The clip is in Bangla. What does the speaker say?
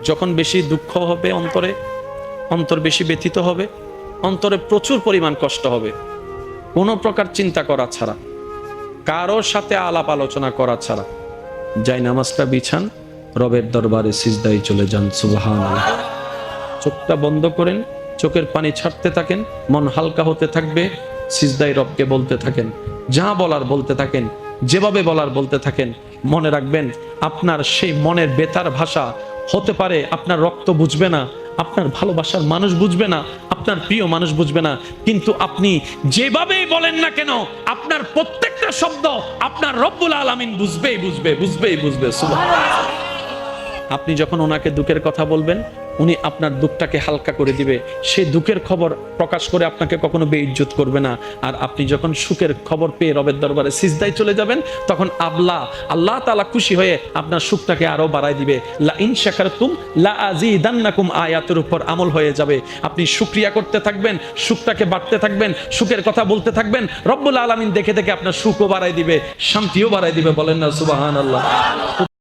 যখন বেশি দুঃখ হবে অন্তরে, অন্তর বেশি ব্যথিত হবে, অন্তরে প্রচুর পরিমাণ কষ্ট হবে, কোনো প্রকার চিন্তা করা ছাড়া, কারোর সাথে আলাপ আলোচনা করা ছাড়া যাই নামাজটা বিছান, রবের দরবারে সিজদায় চলে যান। সুবহানাল্লাহ। চোখটা বন্ধ করেন, চোখের পানি ছাড়তে থাকেন, মন হালকা হতে থাকবে, সিজদায় রবকে বলতে থাকেন, যা বলার বলতে থাকেন, যেভাবে বলার বলতে থাকেন। মনে রাখবেন, আপনার সেই মনের বেতার ভাষা হতে পারে আপনার রক্ত বুঝবে না, আপনার ভালোবাসার মানুষ বুঝবে না, আপনার প্রিয় মানুষ বুঝবে না, কিন্তু আপনি যেভাবেই বলেন না কেন, আপনার প্রত্যেকটা শব্দ আপনার রব্বুল আলামিন বুঝবেই বুঝবে। সুবহানাল্লাহ। আপনি যখন ওনাকে দুঃখের কথা বলবেন, উনি আপনার দুঃখটাকে হালকা করে দিবে। সেই দুঃখের খবর প্রকাশ করে আপনাকে কখনো বেইজ্জত করবে না। আর আপনি যখন সুখের খবর পেয়ে রবের দরবারে সিজদায় চলে যাবেন, তখন আল্লাহ তাআলা খুশি হয়ে আপনার সুখটাকে আরো বাড়ায় দিবে। লা ইন শাকারতুম লা আযীদান্নাকুম আয়াতের উপর আমল হয়ে যাবে। আপনি শুকরিয়া করতে থাকবেন, সুখটাকে বাড়তে থাকবেন, সুখের কথা বলতে থাকবেন, রব্বুল আলামিন দেখে দেখে আপনার সুখও বাড়ায় দিবে, শান্তিও বাড়ায় দিবে। বলেন না সুবহানাল্লাহ।